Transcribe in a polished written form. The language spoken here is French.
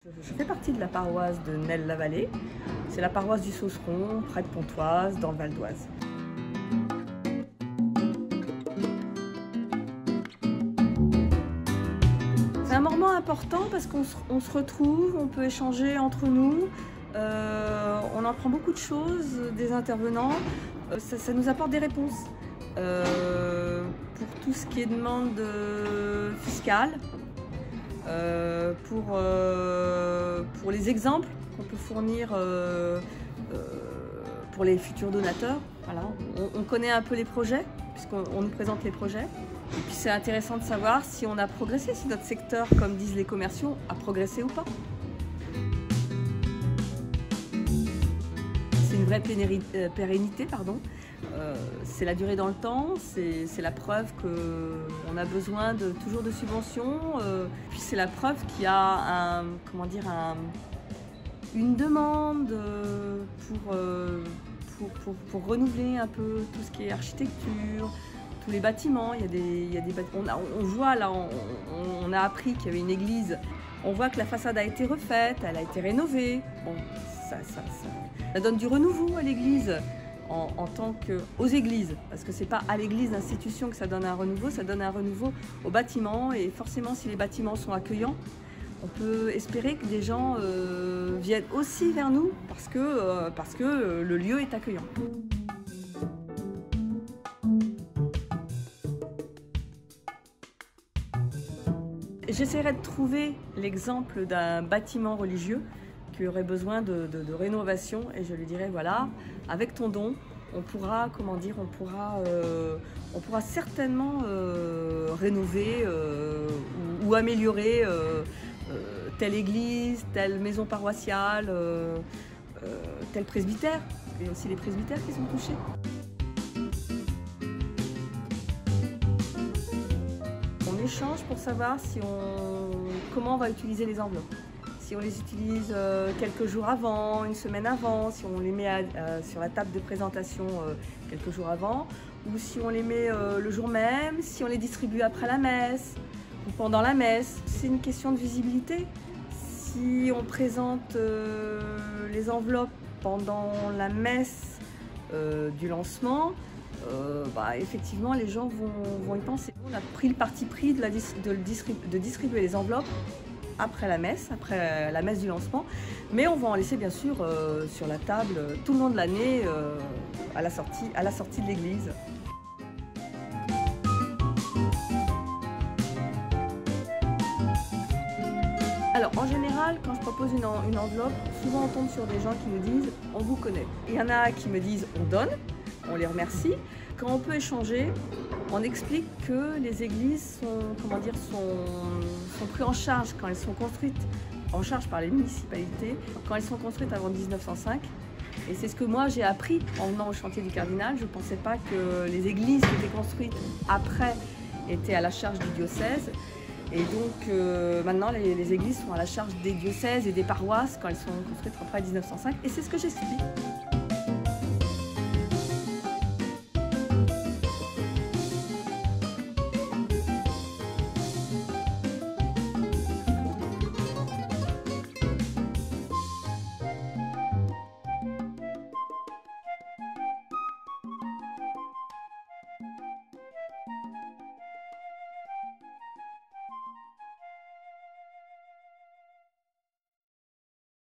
Je fais partie de la paroisse de Nesle-la-Vallée. C'est la paroisse du Sauceron, près de Pontoise, dans le Val d'Oise. C'est un moment important parce qu'on se retrouve, on peut échanger entre nous. On apprend beaucoup de choses des intervenants. Ça nous apporte des réponses pour tout ce qui est demande fiscale. Pour les exemples qu'on peut fournir pour les futurs donateurs. Voilà. On connaît un peu les projets, puisqu'on nous présente les projets. Et puis c'est intéressant de savoir si on a progressé, si notre secteur, comme disent les commerciaux, a progressé ou pas. C'est une vraie pérennité, pardon. C'est la durée dans le temps, c'est la preuve qu'on a besoin toujours de subventions. Puis c'est la preuve qu'il y a une demande pour renouveler un peu tout ce qui est architecture, tous les bâtiments. On voit là, on a appris qu'il y avait une église. On voit que la façade a été refaite, elle a été rénovée. Bon, ça donne du renouveau à l'église. En tant qu'aux églises, parce que c'est pas à l'église d'institution que ça donne un renouveau, ça donne un renouveau aux bâtiments, et forcément si les bâtiments sont accueillants, on peut espérer que des gens viennent aussi vers nous parce que le lieu est accueillant. J'essaierai de trouver l'exemple d'un bâtiment religieux qui aurait besoin de rénovation, et je lui dirais voilà, avec ton don, on pourra certainement rénover ou améliorer telle église, telle maison paroissiale, tel presbytère. Il y a aussi les presbytères qui sont touchés. On échange pour savoir comment on va utiliser les enveloppes. Si on les utilise quelques jours avant, une semaine avant, si on les met sur la table de présentation quelques jours avant, ou si on les met le jour même, si on les distribue après la messe ou pendant la messe. C'est une question de visibilité. Si on présente les enveloppes pendant la messe du lancement, effectivement les gens vont y penser. On a pris le parti pris de distribuer les enveloppes après la messe du lancement, mais on va en laisser bien sûr sur la table tout le long de l'année à la sortie de l'église. Alors en général, quand je propose une enveloppe, souvent on tombe sur des gens qui nous disent on vous connaît. Il y en a qui me disent on donne, on les remercie. Quand on peut échanger, on explique que les églises sont prises en charge quand elles sont construites, en charge par les municipalités, quand elles sont construites avant 1905. Et c'est ce que moi j'ai appris en venant au chantier du Cardinal. Je ne pensais pas que les églises qui étaient construites après étaient à la charge du diocèse. Et donc maintenant les églises sont à la charge des diocèses et des paroisses quand elles sont construites après 1905. Et c'est ce que j'explique.